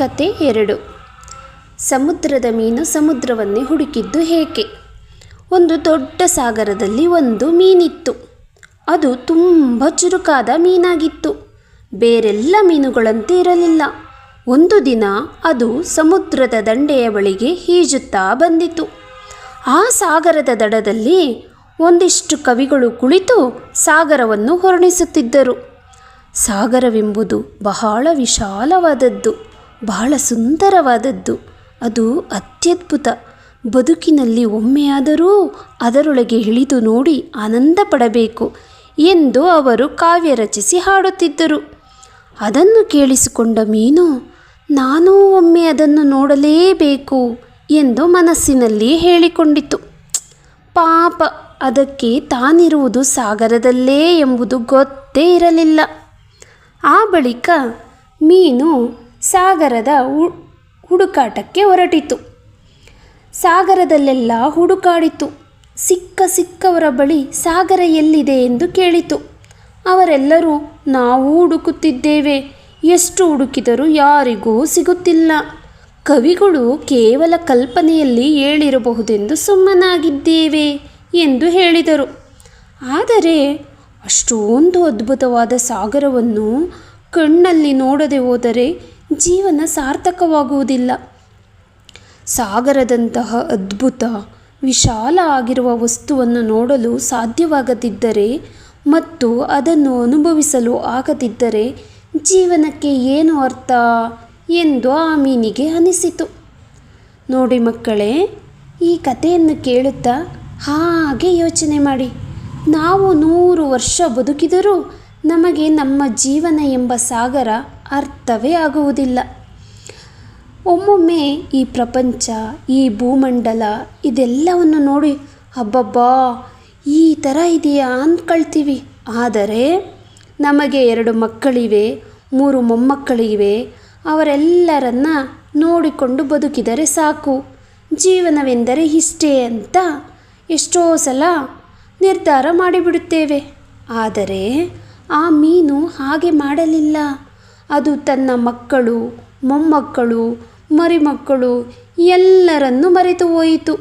ಕತೆ 2. ಸಮುದ್ರದ ಮೀನು ಸಮುದ್ರವನ್ನೇ ಹುಡುಕಿದ್ದು ಏಕೆ? ಒಂದು ದೊಡ್ಡ ಸಾಗರದಲ್ಲಿ ಒಂದು ಮೀನಿತ್ತು. ಅದು ತುಂಬ ಚುರುಕಾದ ಮೀನಾಗಿತ್ತು. ಬೇರೆಲ್ಲ ಮೀನುಗಳಂತೆ ಇರಲಿಲ್ಲ. ಒಂದು ದಿನ ಅದು ಸಮುದ್ರದ ದಂಡೆಯ ಬಳಿಗೆ ಈಜುತ್ತಾ ಬಂದಿತು. ಆ ಸಾಗರದ ದಡದಲ್ಲಿ ಒಂದಿಷ್ಟು ಕವಿಗಳು ಕುಳಿತು ಸಾಗರವನ್ನು ವರ್ಣಿಸುತ್ತಿದ್ದರು. ಸಾಗರವೆಂಬುದು ಬಹಳ ವಿಶಾಲವಾದದ್ದು, ಬಹಳ ಸುಂದರವಾದದ್ದು. ಅದು ಅತ್ಯದ್ಭುತ. ಬದುಕಿನಲ್ಲಿ ಒಮ್ಮೆಯಾದರೂ ಅದರೊಳಗೆ ಇಳಿದು ನೋಡಿ ಆನಂದ ಪಡಬೇಕು ಎಂದು ಅವರು ಕಾವ್ಯ ರಚಿಸಿ ಹಾಡುತ್ತಿದ್ದರು. ಅದನ್ನು ಕೇಳಿಸಿಕೊಂಡ ಮೀನು, ನಾನೂ ಒಮ್ಮೆ ಅದನ್ನು ನೋಡಲೇಬೇಕು ಎಂದು ಮನಸ್ಸಿನಲ್ಲಿ ಹೇಳಿಕೊಂಡಿತು. ಪಾಪ, ಅದಕ್ಕೆ ತಾನಿರುವುದು ಸಾಗರದಲ್ಲೇ ಎಂಬುದು ಗೊತ್ತೇ ಇರಲಿಲ್ಲ. ಆ ಬಳಿಕ ಮೀನು ಸಾಗರದ ಹುಡುಕಾಟಕ್ಕೆ ಹೊರಟಿತು. ಸಾಗರದಲ್ಲೆಲ್ಲ ಹುಡುಕಾಡಿತು. ಸಿಕ್ಕವರ ಬಳಿ ಸಾಗರ ಎಲ್ಲಿದೆ ಎಂದು ಕೇಳಿತು. ಅವರೆಲ್ಲರೂ, ನಾವು ಹುಡುಕುತ್ತಿದ್ದೇವೆ, ಎಷ್ಟು ಹುಡುಕಿದರೂ ಯಾರಿಗೂ ಸಿಗುತ್ತಿಲ್ಲ. ಕವಿಗಳು ಕೇವಲ ಕಲ್ಪನೆಯಲ್ಲಿ ಹೇಳಿರಬಹುದೆಂದು ಸುಮ್ಮನಾಗಿದ್ದೇವೆ ಎಂದು ಹೇಳಿದರು. ಆದರೆ ಅಷ್ಟೊಂದು ಅದ್ಭುತವಾದ ಸಾಗರವನ್ನು ಕಣ್ಣಲ್ಲಿ ನೋಡದೆ ಹೋದರೆ ಜೀವನ ಸಾರ್ಥಕವಾಗುವುದಿಲ್ಲ. ಸಾಗರದಂತಹ ಅದ್ಭುತ, ವಿಶಾಲ ಆಗಿರುವ ವಸ್ತುವನ್ನು ನೋಡಲು ಸಾಧ್ಯವಾಗದಿದ್ದರೆ ಮತ್ತು ಅದನ್ನು ಅನುಭವಿಸಲು ಆಗದಿದ್ದರೆ ಜೀವನಕ್ಕೆ ಏನು ಅರ್ಥ ಎಂದು ಆ ಮೀನಿಗೆ ಅನಿಸಿತು. ನೋಡಿ ಮಕ್ಕಳೇ, ಈ ಕಥೆಯನ್ನು ಕೇಳುತ್ತಾ ಹಾಗೆ ಯೋಚನೆ ಮಾಡಿ. ನಾವು 100 ವರ್ಷ ಬದುಕಿದರೂ ನಮಗೆ ನಮ್ಮ ಜೀವನ ಎಂಬ ಸಾಗರ ಅರ್ಥವೇ ಆಗುವುದಿಲ್ಲ. ಒಮ್ಮೊಮ್ಮೆ ಈ ಪ್ರಪಂಚ, ಈ ಭೂಮಂಡಲ ಇದೆಲ್ಲವನ್ನು ನೋಡಿ ಅಬ್ಬಬ್ಬಾ ಈ ಥರ ಇದೆಯಾ ಅಂದ್ಕೊಳ್ತೀವಿ. ಆದರೆ ನಮಗೆ 2 ಮಕ್ಕಳಿವೆ, 3 ಮೊಮ್ಮಕ್ಕಳಿವೆ, ಅವರೆಲ್ಲರನ್ನ ನೋಡಿಕೊಂಡು ಬದುಕಿದರೆ ಸಾಕು, ಜೀವನವೆಂದರೆ ಇಷ್ಟೇ ಅಂತ ಎಷ್ಟೋ ಸಲ ನಿರ್ಧಾರ ಮಾಡಿಬಿಡುತ್ತೇವೆ. ಆದರೆ ಆ ಮೀನು ಹಾಗೆ ಮಾಡಲಿಲ್ಲ. ಅದು ತನ್ನ ಮಕ್ಕಳು, ಮೊಮ್ಮಕ್ಕಳು, ಮರಿಮಕ್ಕಳು ಎಲ್ಲರನ್ನೂ ಮರೆತು ಹೋಯಿತು.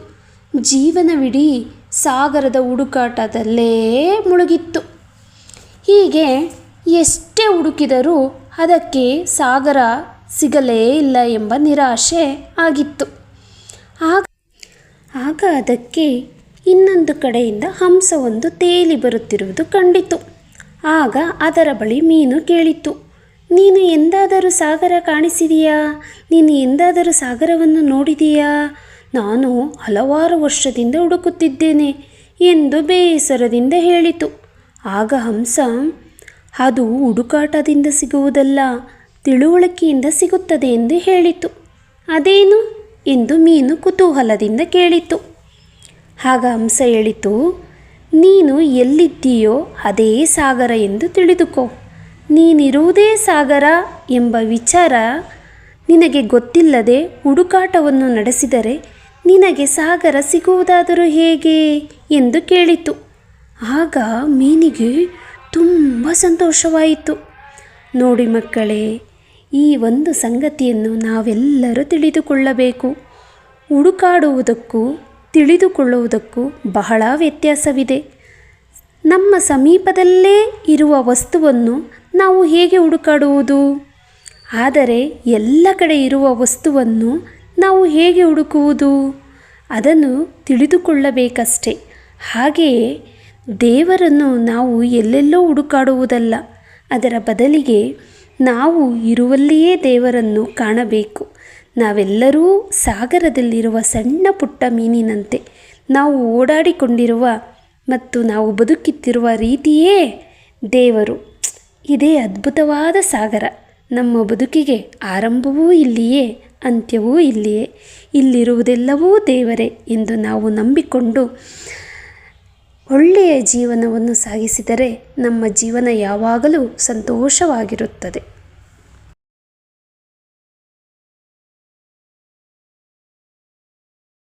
ಜೀವನವಿಡೀ ಸಾಗರದ ಹುಡುಕಾಟದಲ್ಲೇ ಮುಳುಗಿತ್ತು. ಹೀಗೆ ಎಷ್ಟೇ ಹುಡುಕಿದರೂ ಅದಕ್ಕೆ ಸಾಗರ ಸಿಗಲೇ ಇಲ್ಲ ಎಂಬ ನಿರಾಶೆ ಆಗಿತ್ತು. ಆಗ ಅದಕ್ಕೆ ಇನ್ನೊಂದು ಕಡೆಯಿಂದ ಹಂಸವೊಂದು ತೇಲಿ ಬರುತ್ತಿರುವುದು ಕಂಡಿತು. ಆಗ ಅದರ ಬಳಿ ಮೀನು ಕೇಳಿತು, ನೀನು ಎಂದಾದರೂ ಸಾಗರ ಕಾಣಿಸಿದೆಯಾ? ನೀನು ಎಂದಾದರೂ ಸಾಗರವನ್ನು ನೋಡಿದೆಯಾ? ನಾನು ಹಲವಾರು ವರ್ಷದಿಂದ ಹುಡುಕುತ್ತಿದ್ದೇನೆ ಎಂದು ಬೇಸರದಿಂದ ಹೇಳಿತು. ಆಗ ಹಂಸ, ಅದು ಹುಡುಕಾಟದಿಂದ ಸಿಗುವುದಲ್ಲ, ತಿಳುವಳಿಕೆಯಿಂದ ಸಿಗುತ್ತದೆ ಎಂದು ಹೇಳಿತು. ಅದೇನು ಎಂದು ಮೀನು ಕುತೂಹಲದಿಂದ ಕೇಳಿತು. ಆಗ ಹಂಸ ಹೇಳಿತು, ನೀನು ಎಲ್ಲಿದ್ದೀಯೋ ಅದೇ ಸಾಗರ ಎಂದು ತಿಳಿದುಕೋ. ನೀನಿರುವುದೇ ಸಾಗರ ಎಂಬ ವಿಚಾರ ನಿನಗೆ ಗೊತ್ತಿಲ್ಲದೆ ಹುಡುಕಾಟವನ್ನು ನಡೆಸಿದರೆ ನಿನಗೆ ಸಾಗರ ಸಿಗುವುದಾದರೂ ಹೇಗೆ ಎಂದು ಕೇಳಿತು. ಆಗ ಮೀನಿಗೆ ತುಂಬ ಸಂತೋಷವಾಯಿತು. ನೋಡಿ ಮಕ್ಕಳೇ, ಈ ಒಂದು ಸಂಗತಿಯನ್ನು ನಾವೆಲ್ಲರೂ ತಿಳಿದುಕೊಳ್ಳಬೇಕು. ಹುಡುಕಾಡುವುದಕ್ಕೂ ತಿಳಿದುಕೊಳ್ಳುವುದಕ್ಕೂ ಬಹಳ ವ್ಯತ್ಯಾಸವಿದೆ. ನಮ್ಮ ಸಮೀಪದಲ್ಲೇ ಇರುವ ವಸ್ತುವನ್ನು ನಾವು ಹೇಗೆ ಹುಡುಕಾಡುವುದು? ಆದರೆ ಎಲ್ಲ ಕಡೆ ಇರುವ ವಸ್ತುವನ್ನು ನಾವು ಹೇಗೆ ಹುಡುಕುವುದು? ಅದನ್ನು ತಿಳಿದುಕೊಳ್ಳಬೇಕಷ್ಟೆ. ಹಾಗೆಯೇ ದೇವರನ್ನು ನಾವು ಎಲ್ಲೆಲ್ಲೋ ಹುಡುಕಾಡುವುದಲ್ಲ, ಅದರ ಬದಲಿಗೆ ನಾವು ಇರುವಲ್ಲಿಯೇ ದೇವರನ್ನು ಕಾಣಬೇಕು. ನಾವೆಲ್ಲರೂ ಸಾಗರದಲ್ಲಿರುವ ಸಣ್ಣ ಪುಟ್ಟ ಮೀನಿನಂತೆ ನಾವು ಓಡಾಡಿಕೊಂಡಿರುವ ಮತ್ತು ನಾವು ಬದುಕುತ್ತಿರುವ ರೀತಿಯೇ ದೇವರು. ಇದೇ ಅದ್ಭುತವಾದ ಸಾಗರ. ನಮ್ಮ ಬದುಕಿಗೆ ಆರಂಭವೂ ಇಲ್ಲಿಯೇ, ಅಂತ್ಯವೂ ಇಲ್ಲಿಯೇ. ಇಲ್ಲಿರುವುದೆಲ್ಲವೂ ದೇವರೇ ಎಂದು ನಾವು ನಂಬಿಕೊಂಡು ಒಳ್ಳೆಯ ಜೀವನವನ್ನು ಸಾಗಿಸಿದರೆ ನಮ್ಮ ಜೀವನ ಯಾವಾಗಲೂ ಸಂತೋಷವಾಗಿರುತ್ತದೆ.